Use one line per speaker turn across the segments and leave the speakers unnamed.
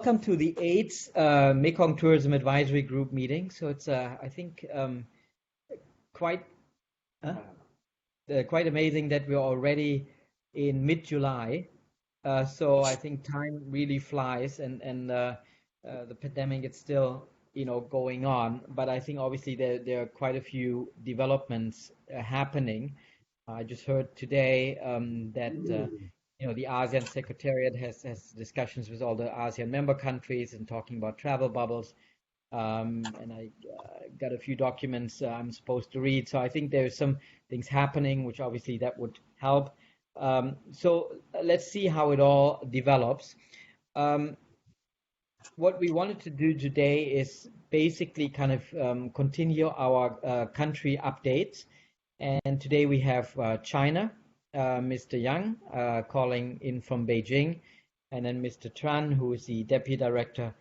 Welcome to the 8th Mekong Tourism Advisory Group meeting. So it's, I think, quite quite amazing that we're already in mid-July. So I think time really flies, and the pandemic is still, going on. But I think obviously there are quite a few developments happening. I just heard today that the ASEAN Secretariat has discussions with all the ASEAN member countries and talking about travel bubbles. And I got a few documents I'm supposed to read. So I think there's some things happening, which obviously that would help. So let's see how it all develops. What we wanted to do today is basically kind of continue our country updates. And today we have China, Mr. Yang calling in from Beijing, and then Mr. Tran, who is the Deputy Director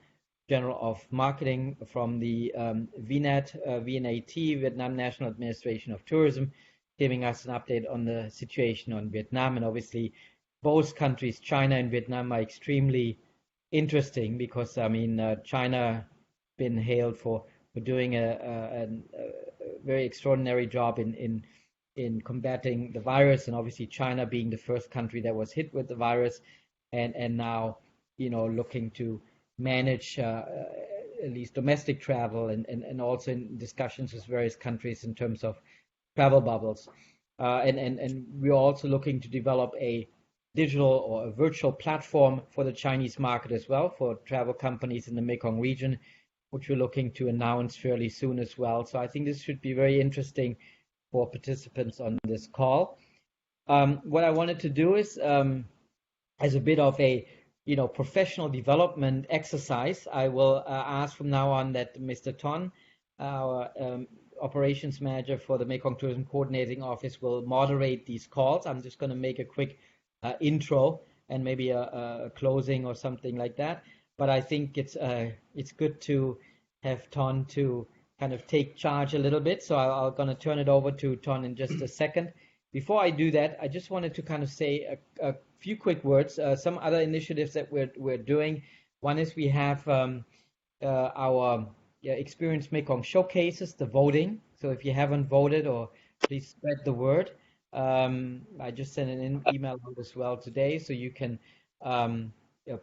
General of Marketing from the VNAT, Vietnam National Administration of Tourism, giving us an update on the situation on Vietnam. And obviously, both countries, China and Vietnam, are extremely interesting because, I mean, China been hailed for doing a very extraordinary job in combating the virus, and obviously China being the first country that was hit with the virus, and now looking to manage at least domestic travel and also in discussions with various countries in terms of travel bubbles, and we're also looking to develop a digital or a virtual platform for the Chinese market as well, for travel companies in the Mekong region, which we're looking to announce fairly soon as well. So I think this should be very interesting for participants on this call. What I wanted to do is, as a bit of a professional development exercise, I will ask from now on that Mr. Ton, our operations manager for the Mekong Tourism Coordinating Office, will moderate these calls. I'm just going to make a quick intro and maybe a closing or something like that. But I think it's good to have Ton to kind of take charge a little bit. So I'm going to turn it over to Ton in just a second. Before I do that, I just wanted to kind of say a few quick words. Some other initiatives that we're doing. One is we have our Experience Mekong showcases, the voting. So if you haven't voted, or please spread the word. I just sent an email out as well today, so you can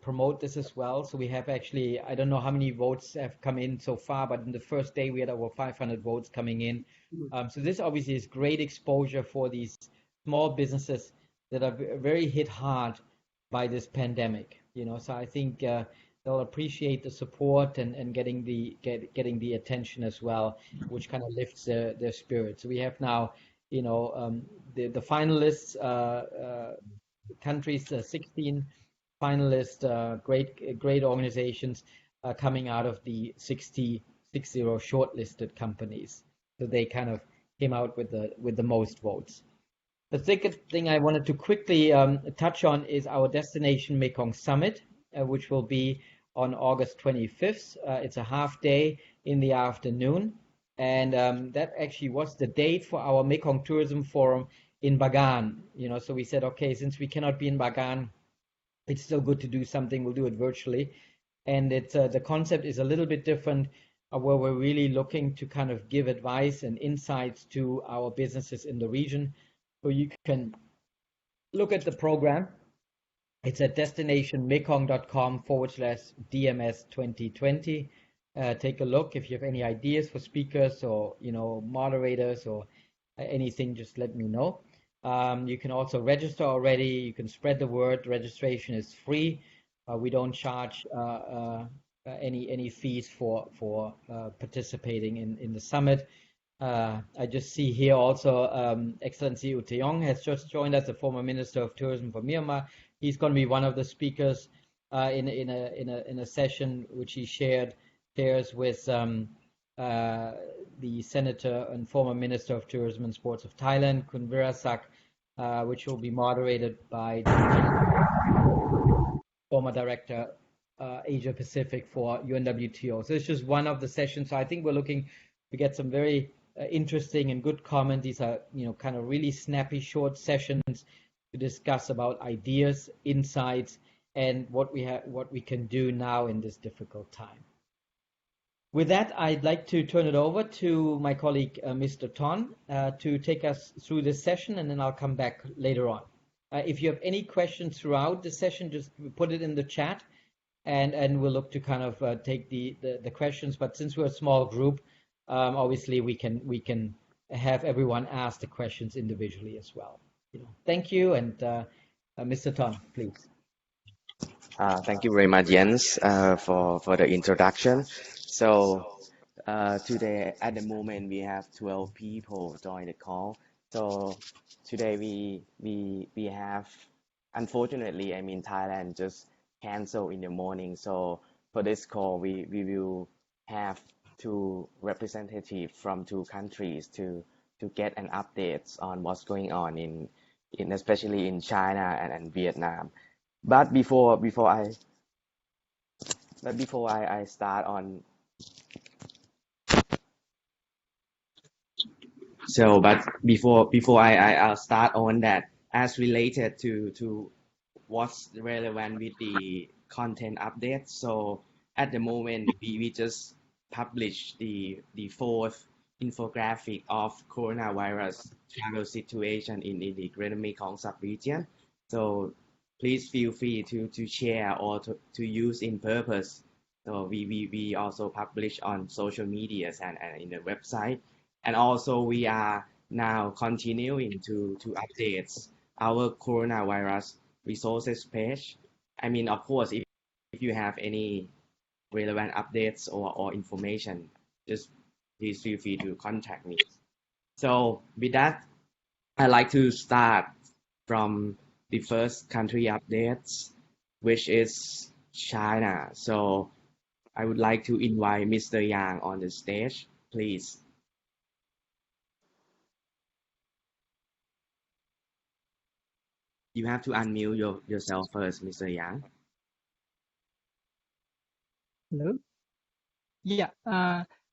promote this as well. So we have actually, I don't know how many votes have come in so far, but in the first day we had over 500 votes coming in. So this obviously is great exposure for these small businesses that are very hit hard by this pandemic. So I think they'll appreciate the support and getting the attention as well, which kind of lifts their spirits. So we have now, the finalists, countries, 16 finalists, great organizations coming out of the 60 shortlisted companies. So they kind of came out with the most votes. The second thing I wanted to quickly touch on is our Destination Mekong Summit, which will be on August 25th. It's a half day in the afternoon. And that actually was the date for our Mekong Tourism Forum in Bagan. So we said, okay, since we cannot be in Bagan, it's still good to do something. We'll do it virtually. And it's the concept is a little bit different, where we're really looking to kind of give advice and insights to our businesses in the region. So you can look at the program. It's at destinationmekong.com/DMS 2020. Take a look. If you have any ideas for speakers or moderators or anything, just let me know. You can also register already. You can spread the word. Registration is free. We don't charge any fees for participating in the summit. I just see here also Excellency U Taeyong has just joined us, the former Minister of Tourism for Myanmar. He's going to be one of the speakers in a session which he shares with the Senator and former Minister of Tourism and Sports of Thailand, Kun Virasak, which will be moderated by the former Director Asia Pacific for UNWTO. So it's just one of the sessions. So I think we're looking to get some very interesting and good comments. These are kind of really snappy, short sessions to discuss about ideas, insights, and what we can do now in this difficult time. With that, I'd like to turn it over to my colleague, Mr. Ton, to take us through this session, and then I'll come back later on. If you have any questions throughout the session, just put it in the chat, and we'll look to kind of take the questions. But since we're a small group, obviously we can have everyone ask the questions individually as well. Thank you, and Mr. Ton, please.
Thank you very much, Jens, for the introduction. So today, at the moment, we have 12 people join the call. So today we have, unfortunately, I mean, Thailand just canceled in the morning. So for this call, we will have two representatives from two countries to get an updates on what's going on in especially in China and Vietnam. But before I start on, before I'll start on that, as related to what's relevant with the content updates. So at the moment, we just published the fourth infographic of coronavirus travel situation in the Greater Mekong sub-region. So please feel free to share or to use in purpose. So we also publish on social medias and in the website. And also we are now continuing to update our coronavirus resources page. I mean, of course, if you have any relevant updates or information, just please feel free to contact me. So with that, I'd like to start from the first country updates, which is China. So I would like to invite Mr. Yang on the stage, please. You have to unmute yourself first, Mr. Yang.
Hello. Yeah.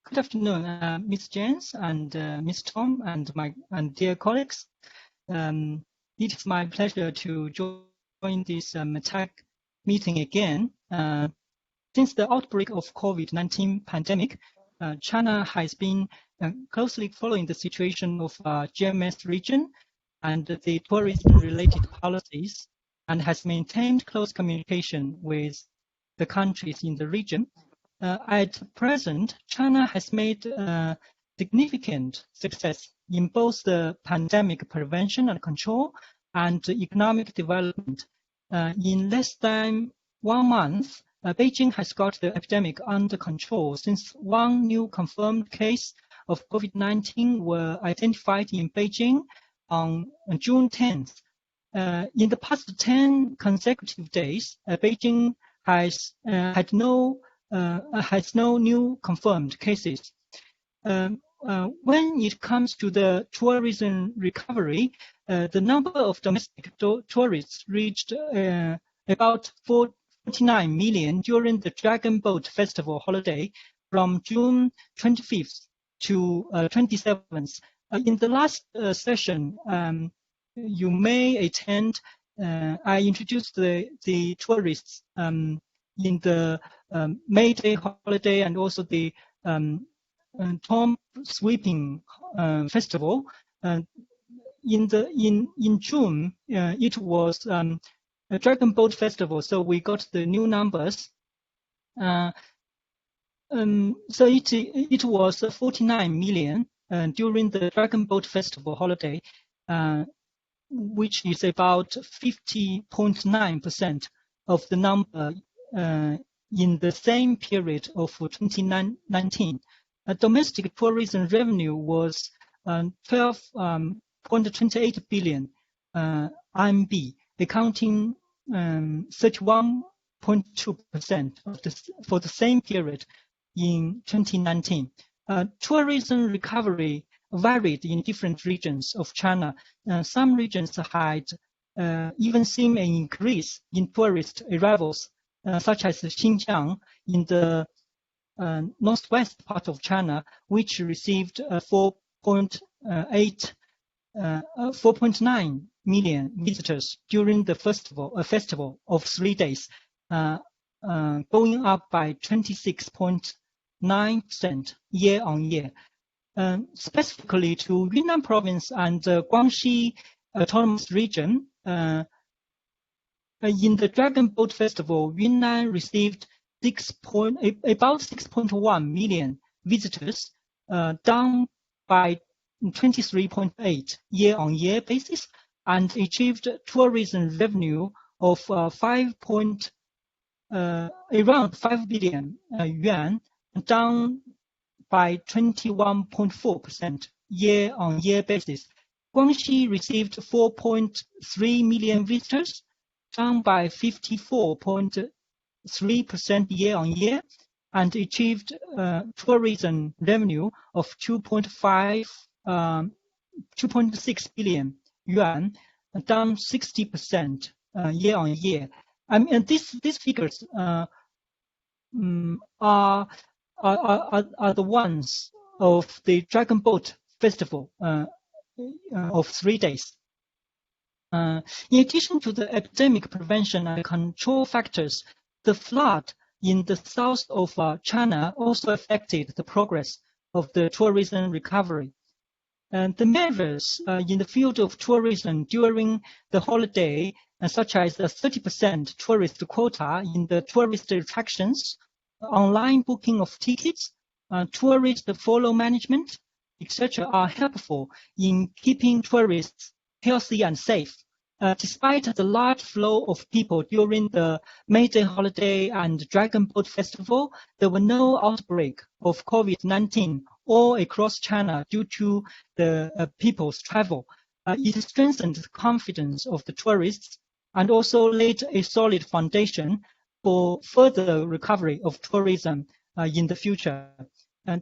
Good afternoon, Ms. Jens and Ms. Tom and dear colleagues. It is my pleasure to join this tech meeting again. Since the outbreak of COVID-19 pandemic, China has been closely following the situation of GMS region and the tourism-related policies, and has maintained close communication with the countries in the region. At present, China has made significant success in both the pandemic prevention and control and economic development. In less than 1 month, Beijing has got the epidemic under control since one new confirmed case of COVID-19 were identified in Beijing on June 10th. In the past 10 consecutive days, Beijing has no new confirmed cases. When it comes to the tourism recovery, the number of domestic tourists reached about 49 million during the Dragon Boat Festival holiday from June 25th to 27th. In the last session, you may attend. I introduced the tourists in the May Day holiday and also the Tomb Sweeping Festival. In June, it was a Dragon Boat Festival, so we got the new numbers. So it was 49 million during the Dragon Boat Festival holiday, which is about 50.9% of the number in the same period of 2019. Domestic tourism revenue was 12.28 billion RMB, accounting 31.2% for the same period in 2019. Tourism recovery varied in different regions of China. Some regions had even seen an increase in tourist arrivals, such as Xinjiang in the northwest part of China, which received 4.8 4.9 million visitors during the festival of 3 days, going up by 26.9% year on year. Specifically to Yunnan province and Guangxi autonomous region, in the Dragon Boat Festival, Yunnan received about 6.1 million visitors, down by 23.8 year-on-year basis, and achieved tourism revenue of around 5 billion yuan, down by 21.4% year-on-year basis. Guangxi received 4.3 million visitors, down by 54.3% year-on-year, and achieved tourism revenue of 2.6 billion yuan, down 60% year-on-year. And these figures are the ones of the Dragon Boat Festival of 3 days. In addition to the epidemic prevention and control factors, the flood in the south of China also affected the progress of the tourism recovery. And the measures in the field of tourism during the holiday, such as the 30% tourist quota in the tourist attractions, online booking of tickets, tourist follow management, etc., are helpful in keeping tourists healthy and safe. Despite the large flow of people during the May Day holiday and Dragon Boat Festival, there were no outbreak of COVID-19 all across China due to the people's travel. It strengthened the confidence of the tourists and also laid a solid foundation for further recovery of tourism in the future. I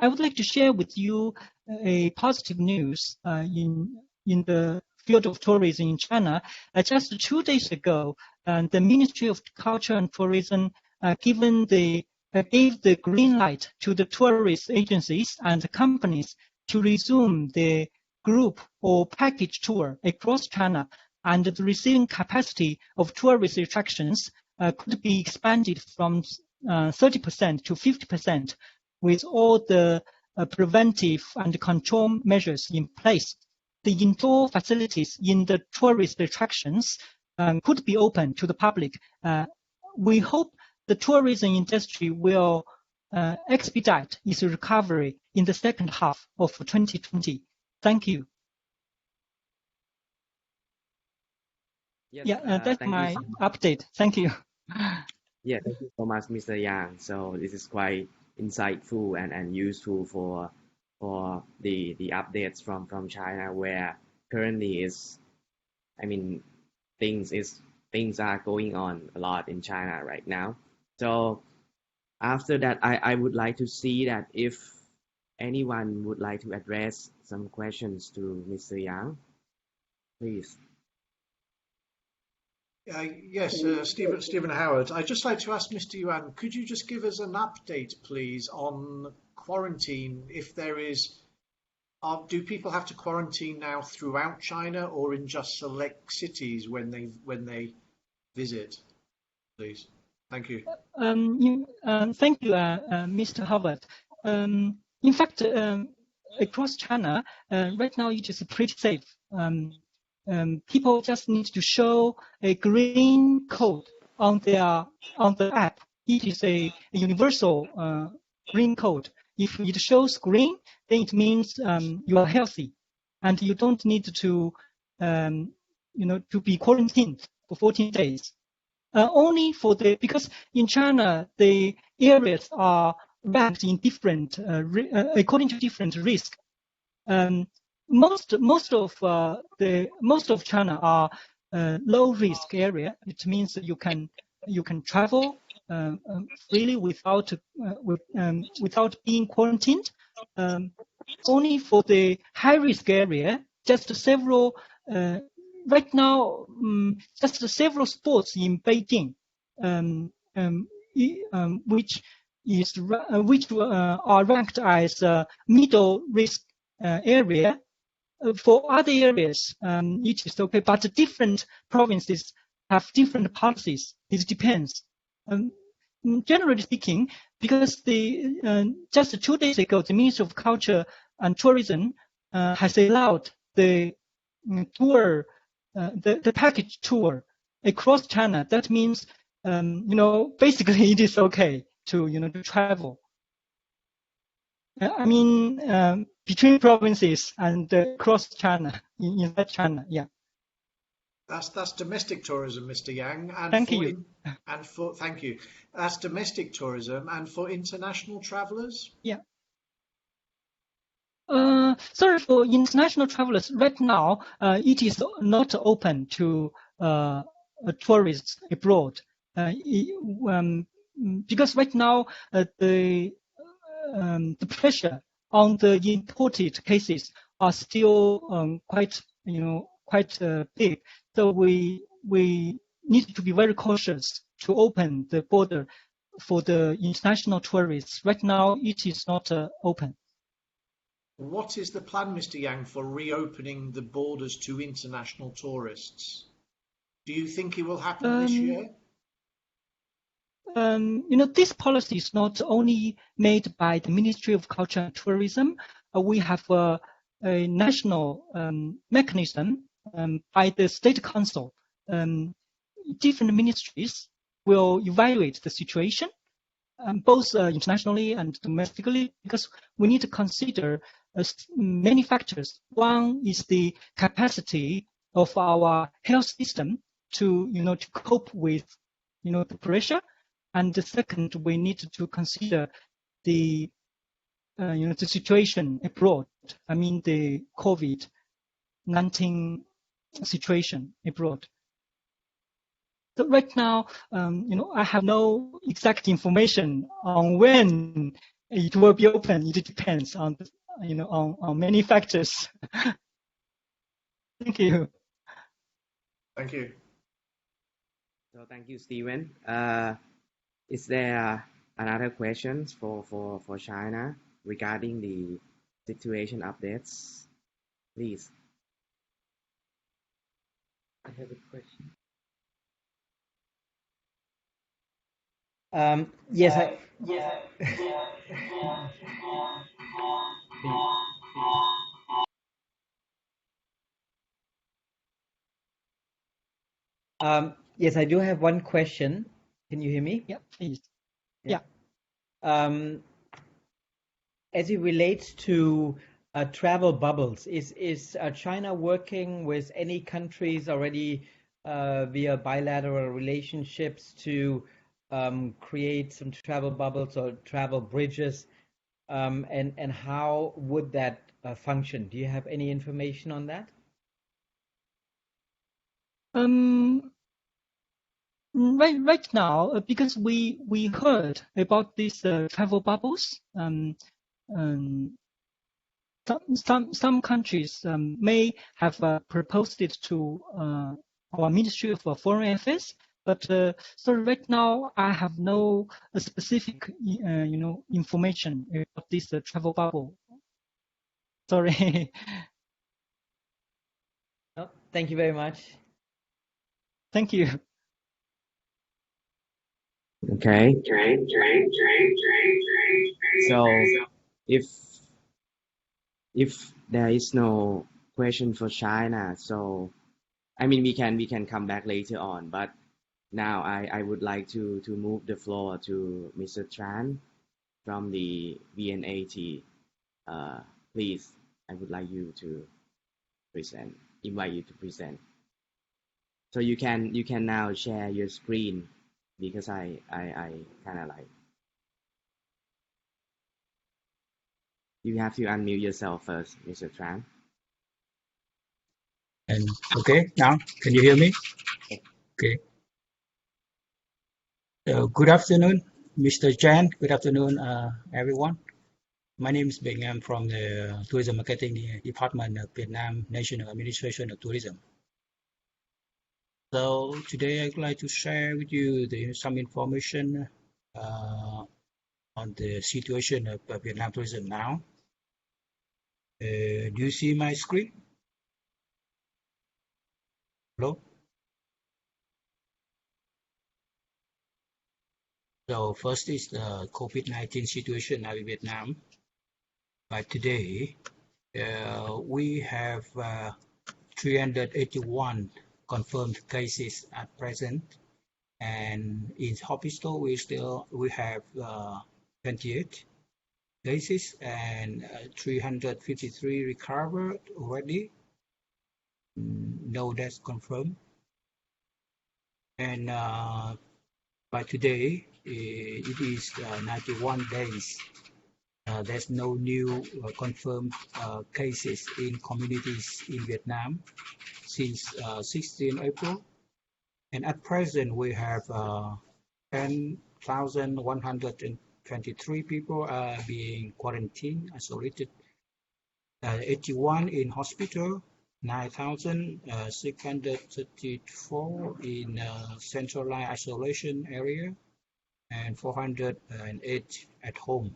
would like to share with you a positive news in the field of tourism in China. Just 2 days ago, the Ministry of Culture and Tourism gave the green light to the tourist agencies and companies to resume the group or package tour across China, and the receiving capacity of tourist attractions could be expanded from 30% to 50% with all the preventive and control measures in place. The indoor facilities in the tourist attractions could be open to the public. We hope the tourism industry will expedite its recovery in the second half of 2020. Thank you.
Yes,
that's
thank
my
you so much.
update. Thank you.
Yeah, thank you so much, Mr. Yang. So this is quite insightful and useful for the updates from China, where currently things are going on a lot in China right now. So after that, I would like to see that if anyone would like to address some questions to Mr. Yang, please.
Yes, Stephen Howard. I'd just like to ask Mr. Yuan, could you just give us an update, please, on quarantine? If there is, do people have to quarantine now throughout China or in just select cities when they visit? Please, thank you.
Thank you, Mr. Howard. In fact, across China, right now it is pretty safe. People just need to show a green code on the app. It is a universal green code. If it shows green, then it means you are healthy, and you don't need to to be quarantined for 14 days. Because in China the areas are ranked in different according to different risk. Most of China are low risk area. It means that you can travel freely without being quarantined. Only for the high risk area, just several spots in Beijing, which are ranked as middle risk area. for other areas, it is okay, but different provinces have different policies. It depends. Generally speaking, because just 2 days ago, the Ministry of Culture and Tourism has allowed the tour, the package tour across China. That means, basically it is okay to, to travel. I mean, between provinces and across China, inside China, yeah.
That's domestic tourism, Mr. Yang, and
Thank you.
Thank you. That's domestic tourism, and for international travellers.
Yeah. Sorry, for international travelers, right now it is not open to tourists abroad because right now the pressure on the imported cases are still quite big. So we need to be very cautious to open the border for the international tourists. Right now, it is not open.
What is the plan, Mr. Yang, for reopening the borders to international tourists? Do you think it will happen this year?
This policy is not only made by the Ministry of Culture and Tourism. We have a national mechanism by the State Council. Different ministries will evaluate the situation, both internationally and domestically, because we need to consider many factors. One is the capacity of our health system to cope with the pressure, and the second, we need to consider the the situation abroad. I mean the COVID-19 situation abroad. So right now, I have no exact information on when it will be open. It depends on on many factors. Thank you.
Thank you.
So thank you, Stephen. Is there another questions for China regarding the situation updates? Please.
I have a question. Yes, yes, I do have one question. Can you hear me?
Yeah, please.
Yeah. As it relates to travel bubbles, is China working with any countries already via bilateral relationships to create some travel bubbles or travel bridges? And how would that function? Do you have any information on that?
Right now, because we heard about these travel bubbles, some countries may have proposed it to our Ministry of Foreign Affairs, but so right now I have no specific information about this travel bubble. Sorry.
No, thank you very much.
Thank you.
Okay. So if there is no question for China, so I mean we can come back later on, but now I would like to move the floor to Mr. Tran from the VNAT. Please, I would like you to invite you to present. So you can now share your screen because I kind of like. You have to unmute yourself first, Mr. Tran.
And okay, now can you hear me? Okay. Good afternoon, Mr. Chan. Good afternoon, everyone. My name is Bing. I'm from the Tourism Marketing Department of Vietnam National Administration of Tourism. So today I'd like to share with you some information on the situation of Vietnam tourism now. Do you see my screen? Hello. So first is the COVID-19 situation in Vietnam. By today, we have 381 confirmed cases at present, and in hospital we have 28 cases and 353 recovered already. No deaths confirmed. And by today, it is 91 days. There's no new confirmed cases in communities in Vietnam since 16 April. And at present, we have 10,123 people being quarantined, isolated, 81 in hospital, 9,634 in centralized isolation area, and 408 at home.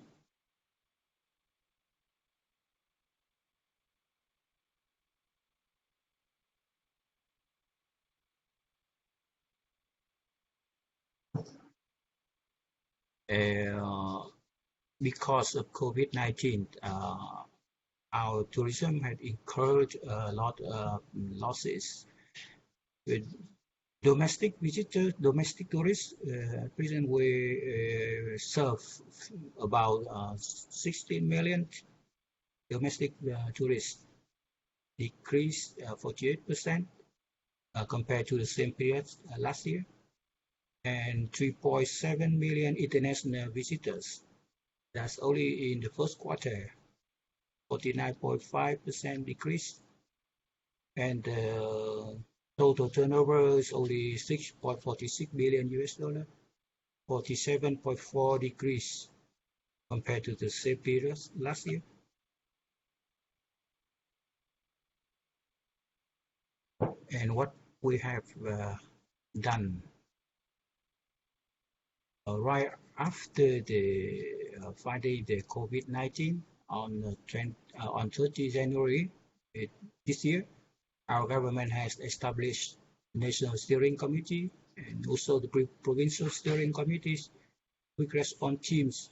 Because of COVID-19, our tourism had incurred a lot of losses. With domestic visitors, domestic tourists, present we serve about 16 million domestic tourists, decreased 48% compared to the same period last year, and 3.7 million international visitors. That's only in the first quarter, 49.5% decrease, and total turnover is only 6.46 billion US dollar, 47.4 decrease compared to the same period last year. And what we have done right after the finding the COVID-19 on 30 January this year, our government has established National Steering Committee and also the provincial steering committees, quick response teams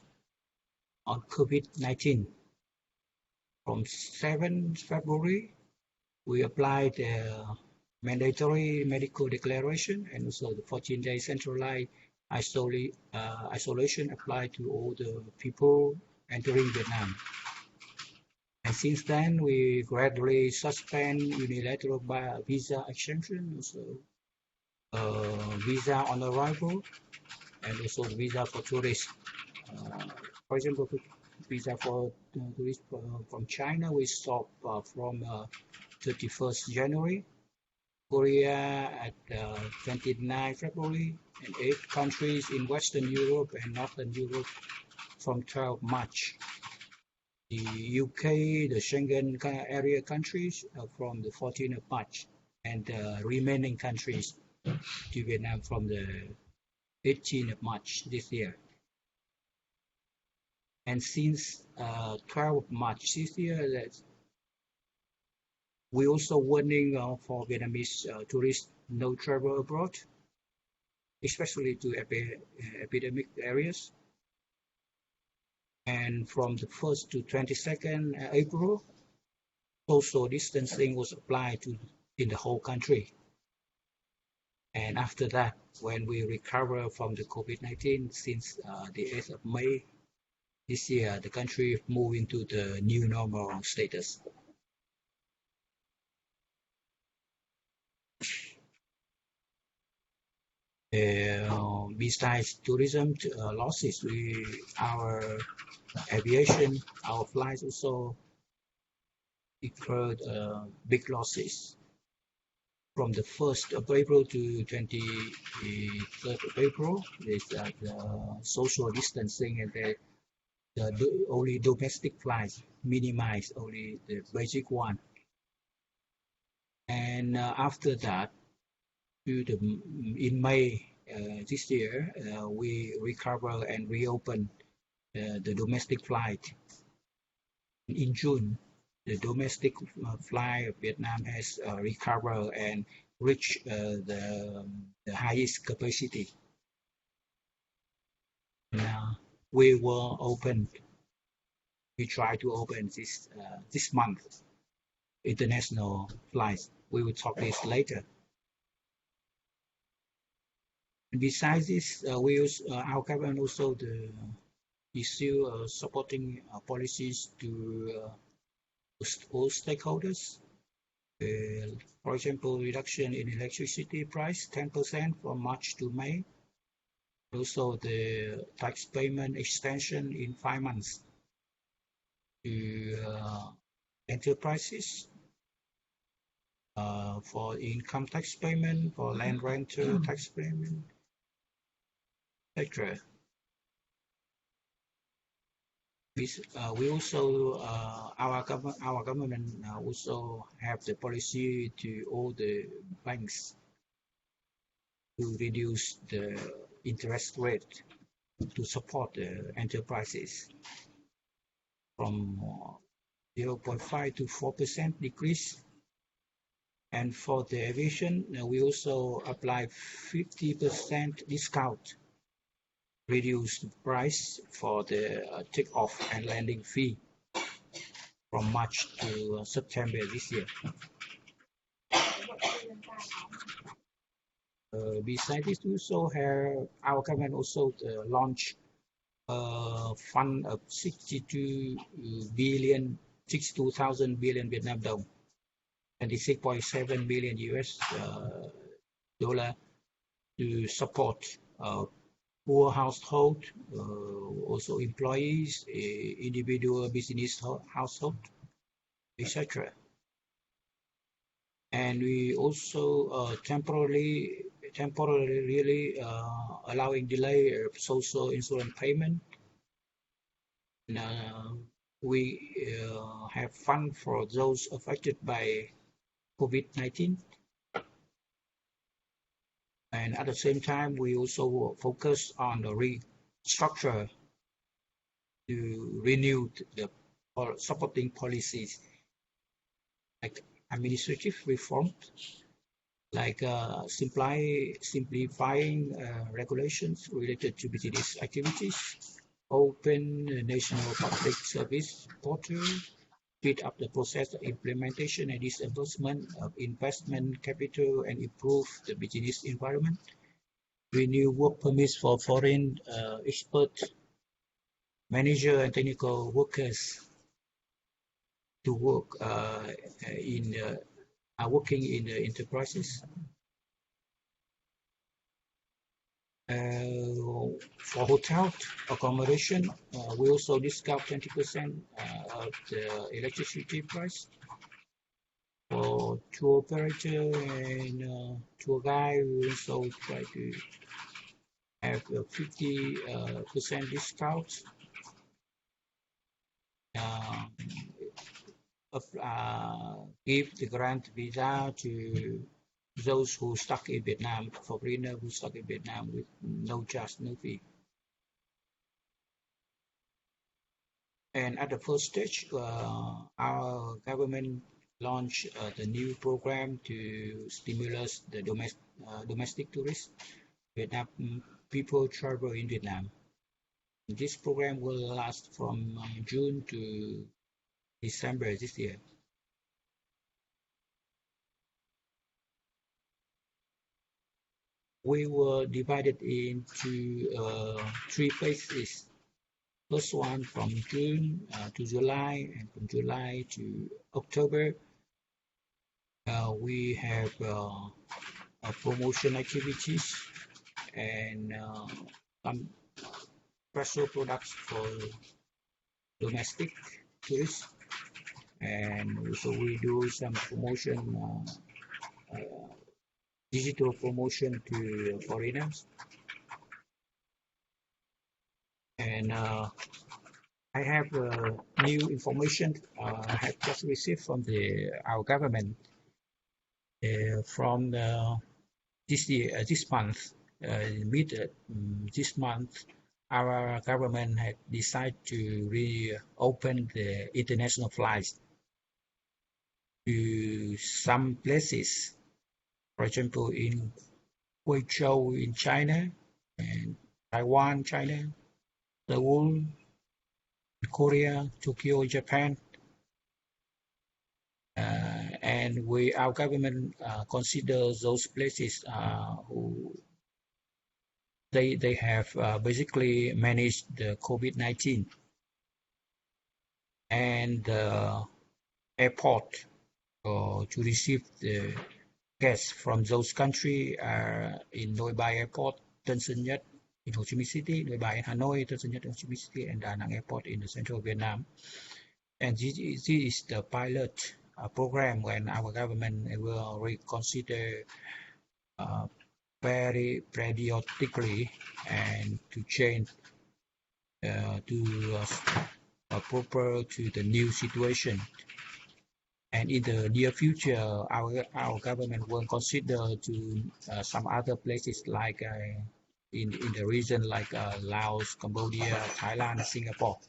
on COVID-19. From 7 February, we applied mandatory medical declaration and also the 14-day centralized isolation applied to all the people entering Vietnam. And since then, we gradually suspend unilateral visa exemption, also visa on arrival, and also visa for tourists. For example, visa for tourists from China, we stop from 31st January. Korea at 29 February, and 8 countries in Western Europe and Northern Europe from 12 March. The UK, the Schengen area countries from the 14th of March, and the remaining countries to Vietnam from the 18th of March this year. And since 12 March this year, we also warning for Vietnamese tourists no travel abroad, especially to epidemic areas. And from the 1st to 22nd April, social distancing was applied in the whole country. And after that, when we recover from the COVID-19, since the 8th of May this year, the country moved into the new normal status. Besides tourism losses, our aviation, our flights also incurred big losses. From the 1st of April to 23rd of April, there's the social distancing and the only domestic flights minimized, only the basic one. And after that, in May this year, we recover and reopen the domestic flight. In June, the domestic flight of Vietnam has recovered and reach the highest capacity. Now we will open. We try to open this month international flights. We will talk this later. And besides this, we use our government also the issue supporting policies to all stakeholders. For example, reduction in electricity price 10% from March to May. Also, the tax payment extension in 5 months to enterprises for income tax payment, for land rental tax payment, etc. We also our government also have the policy to all the banks to reduce the interest rate to support the enterprises from 0.5 to 4% decrease. And for the aviation, we also apply 50% discount, reduce the price for the takeoff and landing fee from March to September this year. Besides this, we also have our government also launched a fund of 62,000 billion Vietnam dong, 26.7 billion US dollar to support poor household, also employees, individual business household, etc. And we also temporarily allowing delay of social insurance payment. We have fund for those affected by COVID-19. And at the same time, we also focus on the restructure to renew the supporting policies like administrative reform, like simplifying regulations related to business activities, open national public service portal, speed up the process of implementation and disbursement of investment capital, and improve the business environment, renew work permits for foreign expert, manager, and technical workers to work working in the enterprises. For hotel accommodation, we also discount 20% of the electricity price. For tour operator and tour guide, we also try to have a 50% discount. Give the grant visa to those who stuck in Vietnam, for foreigners who stuck in Vietnam with no charge, no fee. And at the first stage, our government launched the new program to stimulate the domestic tourists. Vietnam people travel in Vietnam. This program will last from June to December this year. We were divided into 3 phases. First one from June to July, and from July to October, we have promotion activities and some special products for domestic tourists, and also we do some promotion, digital promotion to foreigners. And I have new information I have just received from our government from this month, mid this month. Our government had decided to reopen the international flights to some places For example, in Guizhou in China, and Taiwan, China, Seoul, Korea, Tokyo, Japan, and our government consider those places who they have basically managed the COVID-19, and the airport to receive the guests from those countries are in Nội Bài Airport, Tân Sơn Nhất in Ho Chi Minh City, Nội Bài in Hanoi, Tân Sơn Nhất in Ho Chi Minh City, and Da Nang Airport in the central Vietnam. And this is the pilot program when our government will reconsider very periodically and to change to proper to the new situation. And in the near future, our government will consider to some other places like in the region like Laos, Cambodia, Thailand, Singapore.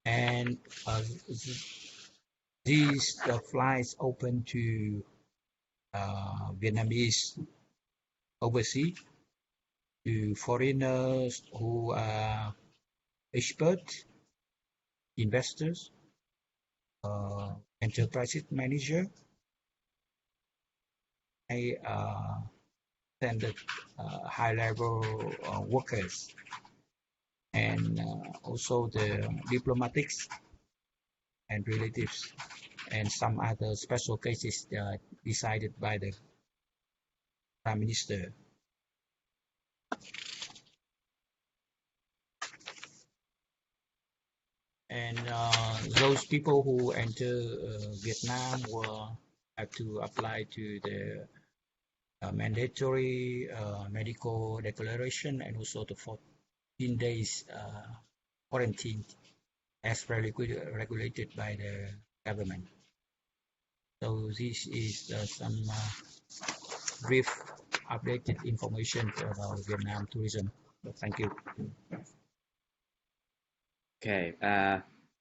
And these flights open to Vietnamese overseas, to foreigners who are experts, investors, enterprise manager, standard high-level workers, and also the diplomatics and relatives, and some other special cases decided by the Prime Minister. And those people who enter Vietnam will have to apply to the mandatory medical declaration and also the 14 days quarantine as regulated by the government. So this is some brief updated information about Vietnam tourism. Thank you.
Okay,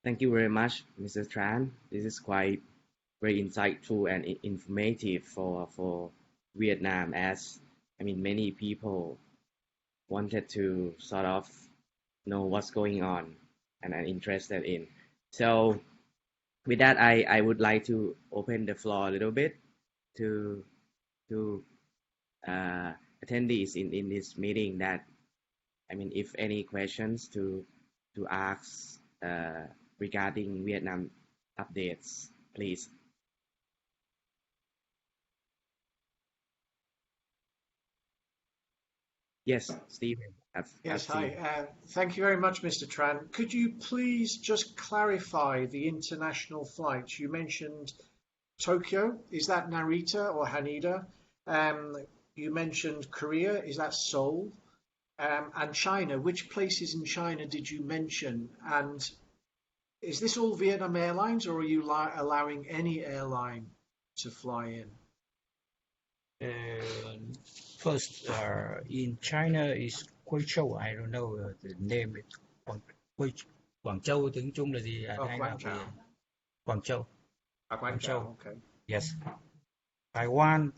thank you very much, Mr. Tran. This is quite very insightful and informative for Vietnam, as I mean many people wanted to sort of know what's going on and are interested in. So with that, I would like to open the floor a little bit to attendees in this meeting, that I mean if any questions to ask regarding Vietnam updates, please. Yes, Stephen.
Yes, hi. Thank you very much, Mr. Tran. Could you please just clarify the international flights? You mentioned Tokyo. Is that Narita or Haneda? You mentioned Korea. Is that Seoul? And China. Which places in China did you mention? And is this all Vietnam Airlines, or are you allowing any airline to fly in?
First, in China is Guizhou. I don't know the name. Guangzhou tiếng Trung là gì?
Guangzhou.
Guangzhou.
Guangzhou. Okay.
Yes. Taiwan.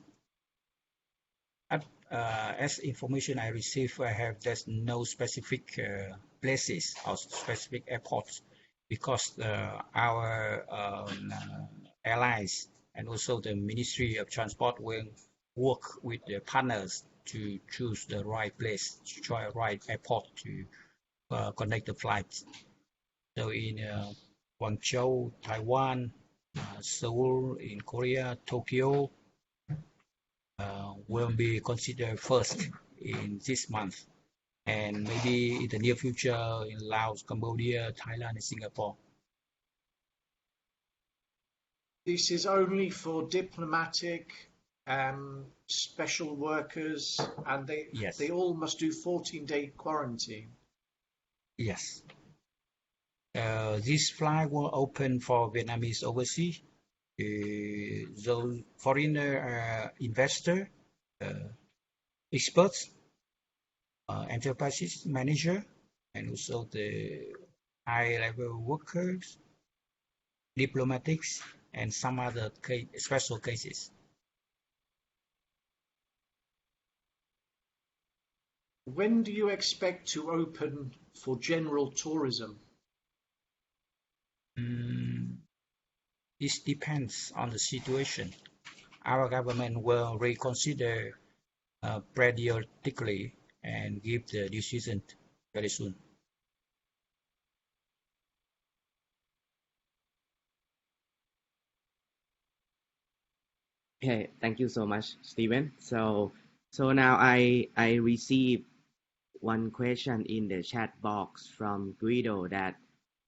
As information I received, there's no specific places or specific airports, because our airlines and also the Ministry of Transport will work with the partners to choose the right place, to try right airport to connect the flights. So in Guangzhou, Taiwan, Seoul in Korea, Tokyo will be considered first in this month, and maybe in the near future in Laos, Cambodia, Thailand, and Singapore.
This is only for diplomatic special workers, and they all must do 14-day quarantine.
Yes. This flight will open for Vietnamese overseas, those foreigner investor, experts, enterprise manager, and also the high-level workers, diplomatics, and some other special cases.
When do you expect to open for general tourism?
This depends on the situation. Our government will reconsider periodically and give the decision very soon.
Okay, thank you so much, Stephen. So now I received one question in the chat box from Guido that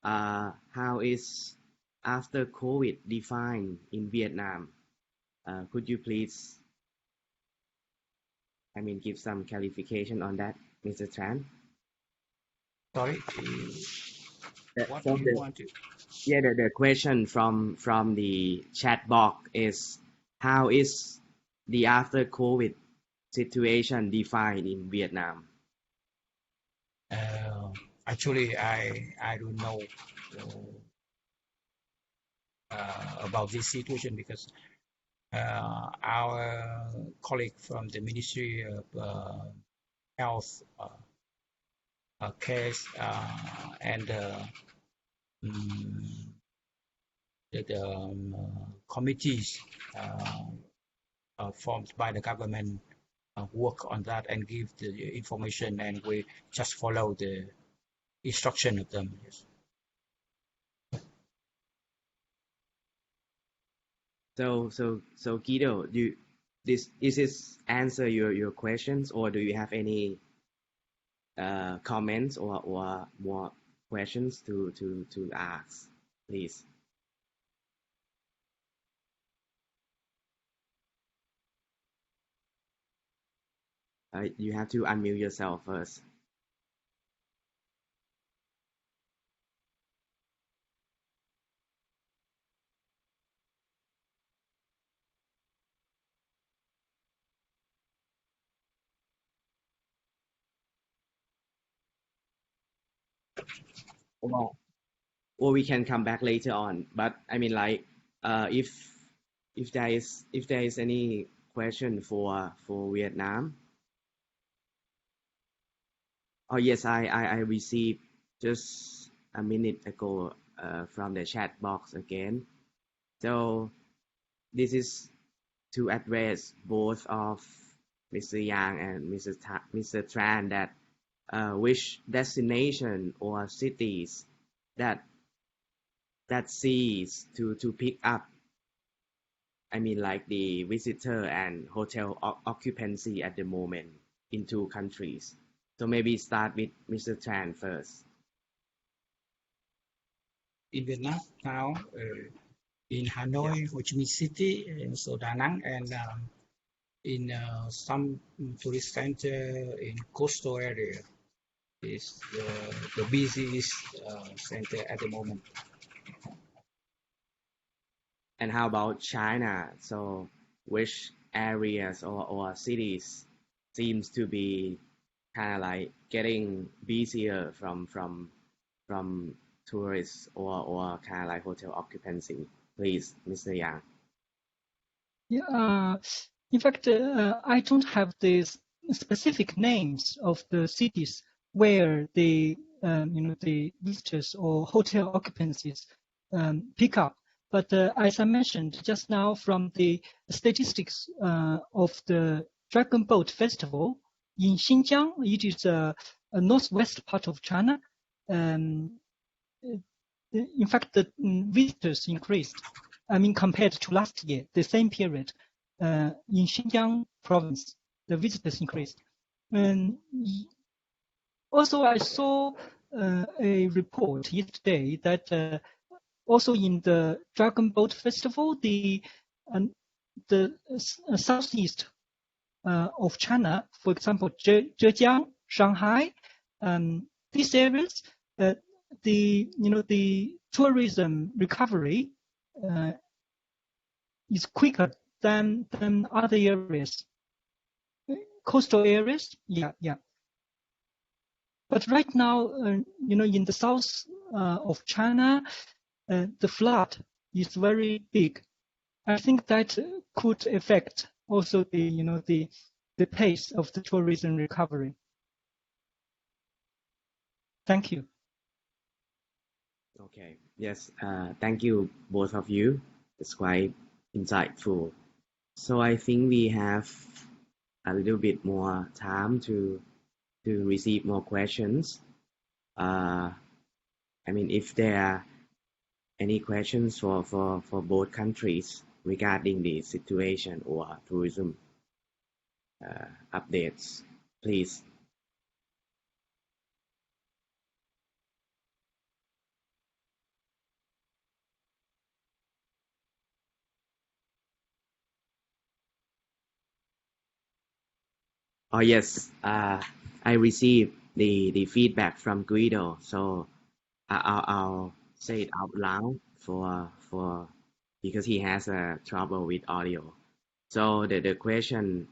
how is after COVID defined in Vietnam? Could you please, give some clarification on that, Mr. Tran?
Sorry, what do
From
you want to?
Yeah, the question from the chat box is how is the after COVID situation defined in Vietnam?
Actually, I don't know about this situation because our colleague from the Ministry of Health case and the committees formed by the government work on that and give the information, and we just follow the instruction of them. Yes.
So Guido, is this answer your questions, or do you have any comments or more questions to ask, please? You have to unmute yourself first. Or we can come back later on. But if there is any question for Vietnam. Oh yes, I received just a minute ago from the chat box again. So this is to address both of Mr. Yang and Mr. Tran that which destination or cities that sees to pick up the visitor and hotel occupancy at the moment in two countries. So maybe start with Mr. Tran first.
In Vietnam now, in Hanoi, Ho Chi Minh City, and so Da Nang, and in some tourist center in coastal area is the busiest center at the moment.
And how about China? So which areas or cities seems to be kind of like getting busier from tourists or kind of like hotel occupancy? Please, Mr. Yang.
Yeah, in fact, I don't have the specific names of the cities where the the visitors or hotel occupancies pick up. But as I mentioned just now, from the statistics of the Dragon Boat Festival in Xinjiang, it is a northwest part of China. In fact, the visitors increased. Compared to last year, the same period, in Xinjiang province, the visitors increased. And also, I saw a report yesterday that also in the Dragon Boat Festival, the southeast of China, for example, Zhejiang, Shanghai, these areas, the tourism recovery is quicker than other areas, coastal areas. Yeah. But right now, in the south of China, the flood is very big. I think that could affect also the pace of the tourism recovery. Thank you.
Okay. Yes. Thank you, both of you. It's quite insightful. So I think we have a little bit more time to receive more questions. I mean, if there are any questions for both countries regarding the situation or tourism updates, please. Oh yes, I received the feedback from Guido, so I'll say it out loud for because he has a trouble with audio. So the question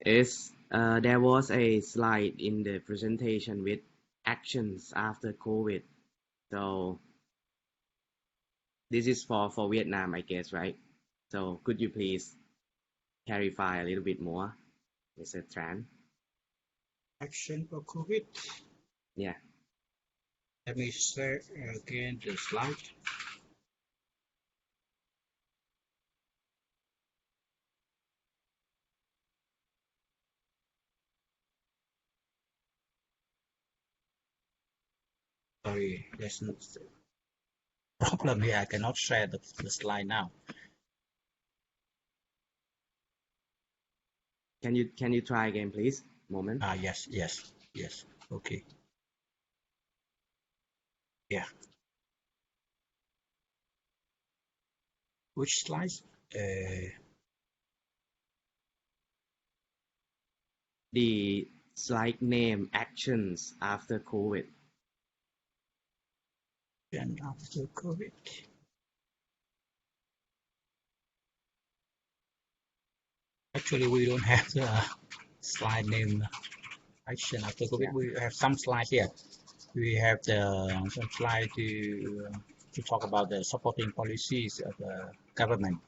is, there was a slide in the presentation with actions after COVID. So this is for Vietnam, I guess, right? So could you please clarify a little bit more, Mr. Tran?
Action for COVID.
Yeah.
Let me share again the slide. Sorry, there's no problem here. I cannot share the slide now.
Can you try again, please? Moment.
Yes. Okay. Yeah. Which slides?
The slide name actions after COVID.
And after COVID. Actually, we don't have the slide name action after COVID.
Yeah.
We have some slides here. We have some slide to talk about the supporting policies of the government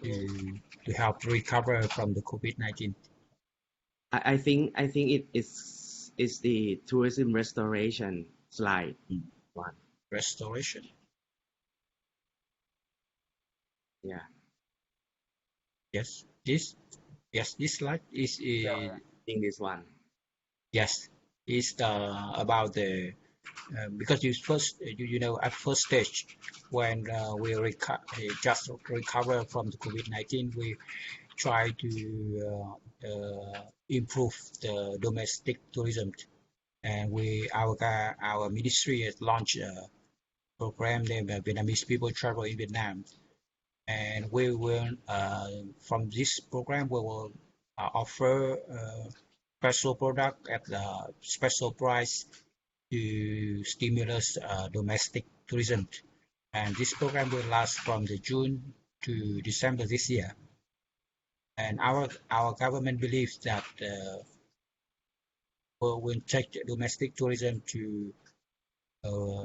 to help recover from the COVID-19.
I think it is the tourism restoration slide one.
Restoration.
Yeah.
Yes, this slide is
I think this one.
yes, is about the because you know at first stage when we just recover from the COVID-19, we try to improve the domestic tourism, and our ministry has launched a program named Vietnamese People Travel in Vietnam, and we will from this program we will offer special product at the special price to stimulus domestic tourism, and this program will last from the June to December this year. And our government believes that will take domestic tourism to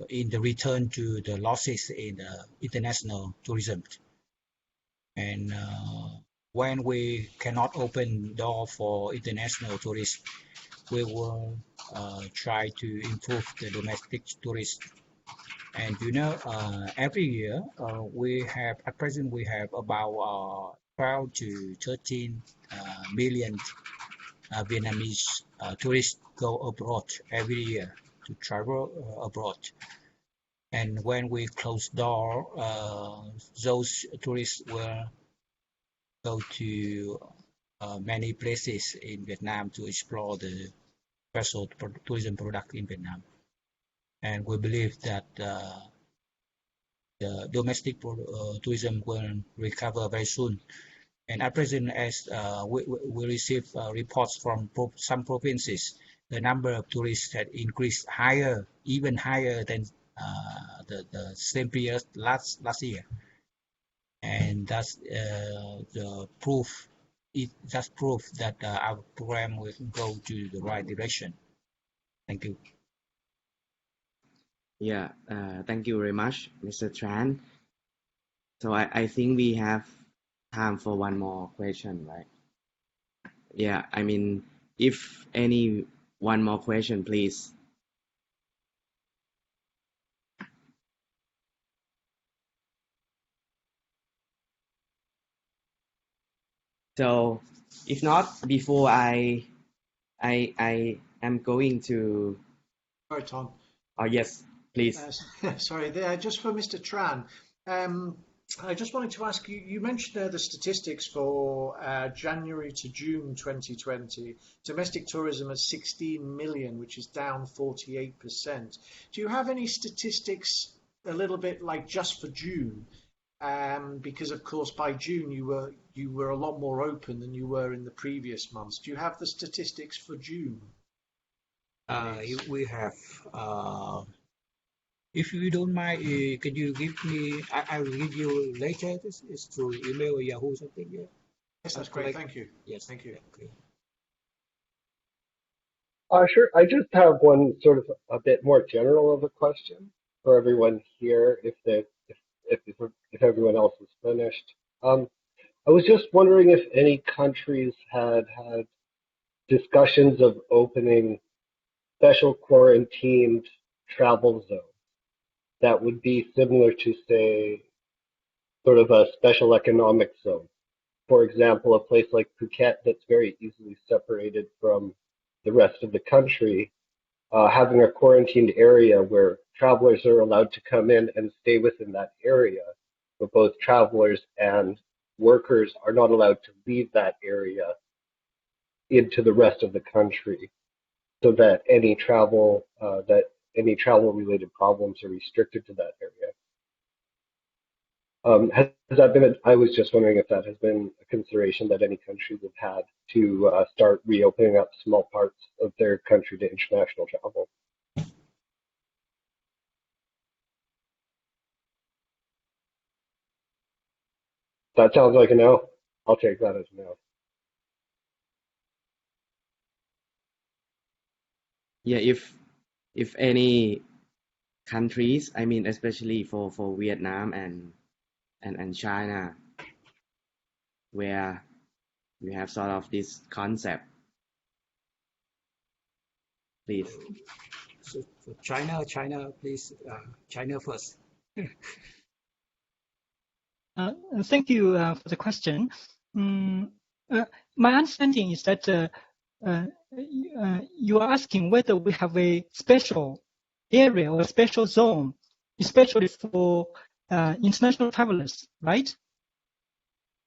in the return to the losses in international tourism. And when we cannot open door for international tourists, we will try to improve the domestic tourists. And you know, every year we have at present we have about 12 to 13 million Vietnamese tourists go abroad every year to travel abroad. And when we close door, those tourists will go to many places in Vietnam to explore the special tourism product in Vietnam. And we believe that the domestic tourism will recover very soon. And at present, as we receive reports from some provinces, the number of tourists had increased even higher than the same period last year. And that's the proof. That's proof that our program will go to the right direction. Thank you.
Yeah. Thank you very much, Mr. Tran. So I think we have time for one more question, right? Yeah. I mean, if any one more question, please So if not, before I am going to.
Sorry, Tom.
Oh yes, please.
Sorry, just for Mr. Tran, I just wanted to ask you, you mentioned there the statistics for January to June 2020. Domestic tourism at 16 million, which is down 48%. Do you have any statistics a little bit like just for June? Because of course by June you were a lot more open than you were in the previous months. Do you have the statistics for June?
We have. If you don't mind, can you give me? I will give you later. This is through email or Yahoo something. Yeah.
Yes, that's great. Thank you.
Yes.
Thank you.
Okay.
Sure. I just have one sort of a bit more general of a question for everyone here, if everyone else is finished. I was just wondering if any countries had discussions of opening special quarantined travel zones that would be similar to, say, sort of a special economic zone. For example, a place like Phuket that's very easily separated from the rest of the country, having a quarantined area where travelers are allowed to come in and stay within that area, but both travelers and workers are not allowed to leave that area into the rest of the country, so that any travel related problems are restricted to that area. Has that been? I was just wondering if that has been a consideration that any countries have had to start reopening up small parts of their country to international travel. That sounds like a no. I'll take that as a no.
Yeah, if any countries, I mean, especially for Vietnam and China, where you have sort of this concept, please.
So China, please. China first.
Thank you for the question. My understanding is that you are asking whether we have a special area or a special zone, especially for international travelers, right?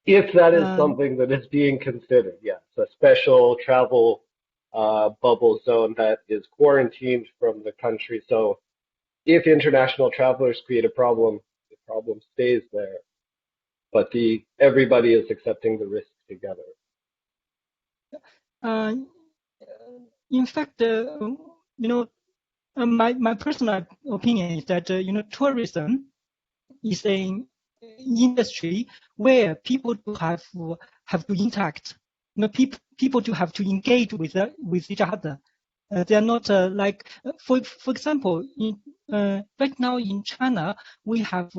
If that is something that is being considered, yes, a special travel bubble zone that is quarantined from the country. So if international travelers create a problem, the problem stays there. But everybody is accepting the risk together.
In fact, my personal opinion is that tourism is an industry where people do have to interact. People do have to engage with each other. They are not like, for example, right now in China we have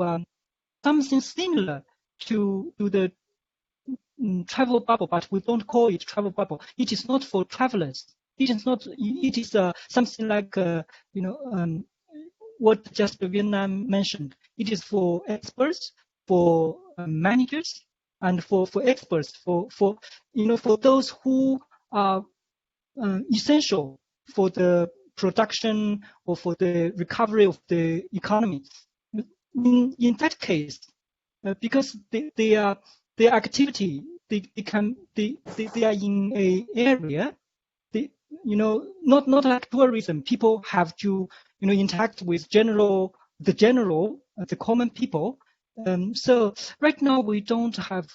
something similar to the travel bubble, but we don't call it travel bubble. It is not for travelers. It is not. It is something like what just Vietnam mentioned. It is for experts, for managers, and for experts, for those who are essential for the production or for the recovery of the economy. In that case, because their activity, they are in a area, not like tourism. People have to interact with the common people. So right now we don't have,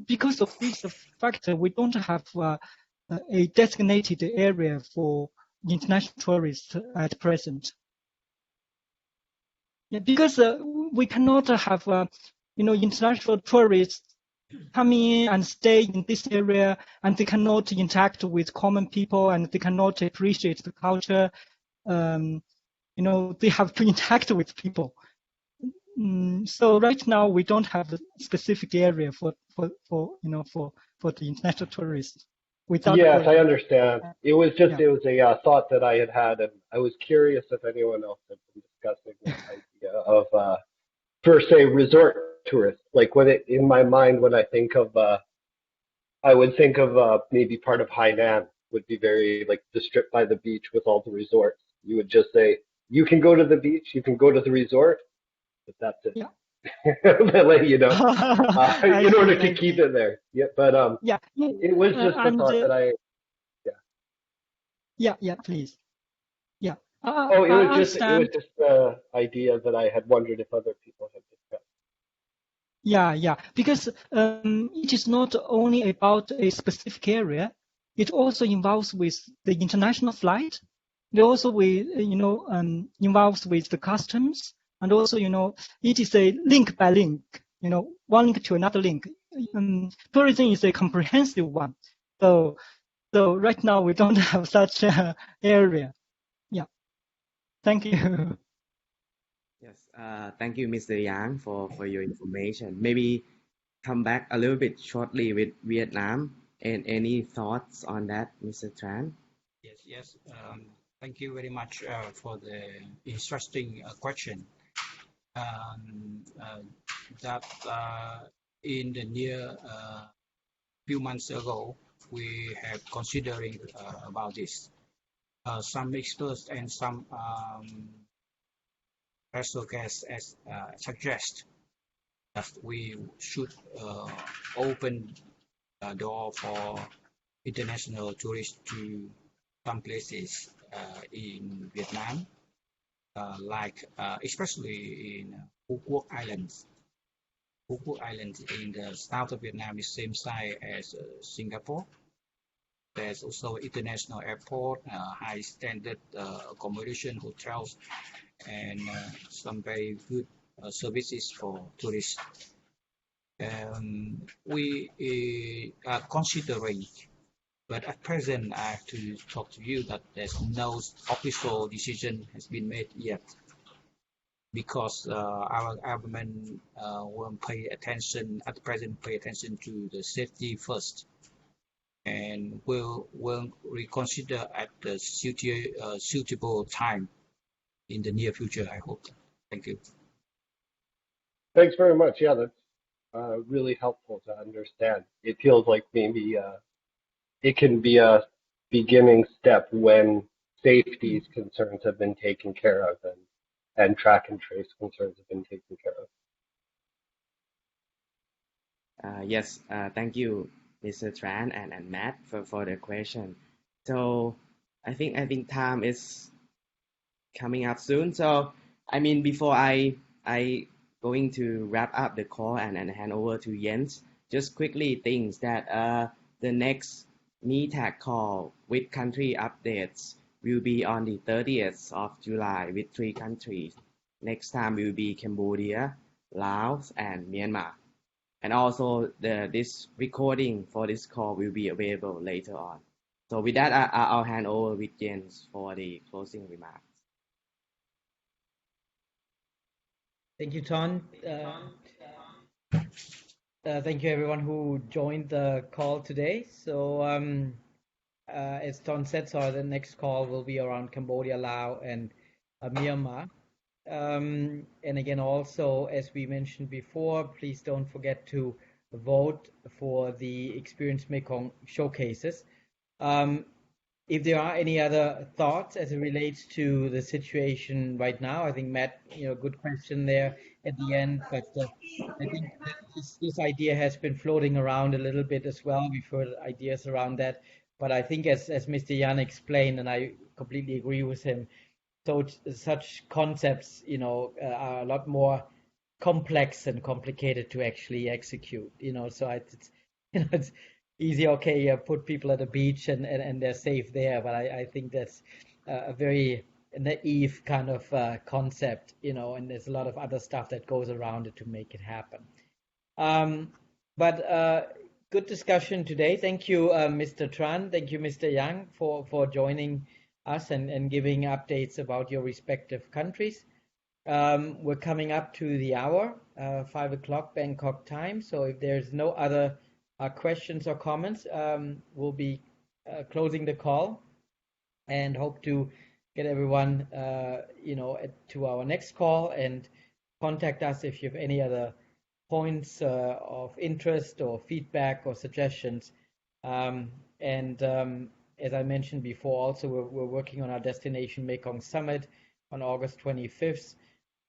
because of this factor, we don't have a designated area for international tourists at present. Yeah, because we cannot have international tourists come in and stay in this area, and they cannot interact with common people, and they cannot appreciate the culture. They have to interact with people. So right now we don't have a specific area for the international tourists.
Yes, I understand. It was just It was a thought that I had, and I was curious if anyone else had been discussing this idea of, for say, resort tourists. Like in my mind, when I think of I would think of maybe part of Hainan would be very like the strip by the beach with all the resorts. You would just say, you can go to the beach, you can go to the resort, but that's it.
Yeah.
They let you know
I
in
see.
order to
I
keep
see.
it there. Yeah, but
Yeah. Yeah.
it was just a
And
thought that I yeah.
yeah. Yeah. Please. Yeah.
Oh,
I
it was
understand.
just the idea that I had wondered if other people had discussed.
Yeah. Yeah. Because it is not only about a specific area. It also involves with the international flight. It also involves with the customs, and also it is a link by link. One link to another link. Tourism is a comprehensive one. So right now we don't have such a area. Yeah. Thank you.
Yes, thank you, Mr. Yang, for your information. Maybe come back a little bit shortly with Vietnam. And any thoughts on that, Mr. Tran?
Yes, yes. Thank you very much for the interesting question. That in the near few months ago, we have considering about this. Some experts and some special guests as suggest that we should open the door for international tourists to some places in Vietnam, like especially in Phu Quoc Islands. Phu Quoc Island in the south of Vietnam is same size as Singapore. There's also international airport, high standard accommodation, hotels, and some very good services for tourists. We are considering, but at present I have to talk to you that there's no official decision has been made yet, because our government won't pay attention at present, pay attention to the safety first, and will reconsider at the suitable time in the near future, I hope. Thank you.
Thanks very much. Yeah, that's really helpful to understand. It feels like maybe it can be a beginning step when safety concerns have been taken care of and track and trace concerns have been taken care of.
Yes, thank you, Mr. Tran and Matt for the question. So I think time is coming up soon. So I mean, before I going to wrap up the call and hand over to Jens, just quickly things that the next METAC call with country updates will be on the 30th of July with 3 countries. Next time will be Cambodia, Laos, and Myanmar. And also this recording for this call will be available later on. So with that, I'll hand over with Jens for the closing remarks.
Thank you, Ton. Thank you, everyone who joined the call today. So, as Ton said, so the next call will be around Cambodia, Laos, and Myanmar. And again, also, as we mentioned before, please don't forget to vote for the Experience Mekong showcases. If there are any other thoughts as it relates to the situation right now, I think Matt, good question there at the end. But I think this idea has been floating around a little bit as well. We've heard ideas around that. But I think as Mr. Yan explained, and I completely agree with him, so such concepts, are a lot more complex and complicated to actually execute. So it's easy. Okay, put people at the beach and they're safe there, but I think that's a very naive kind of concept, and there's a lot of other stuff that goes around it to make it happen. But good discussion today. Thank you, Mr. Tran. Thank you, Mr. Yang, for joining us and giving updates about your respective countries. We're coming up to the hour, 5 o'clock Bangkok time. So if there's no other questions or comments, we'll be closing the call and hope to get everyone, to our next call, and contact us if you have any other points of interest or feedback or suggestions. As I mentioned before, also we're working on our Destination Mekong Summit on August 25th.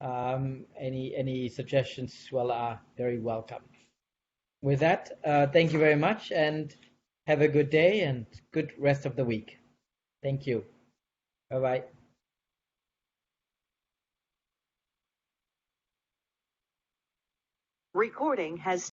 Any suggestions, well, are very welcome. With that, thank you very much and have a good day and good rest of the week. Thank you. Bye-bye.
Recording has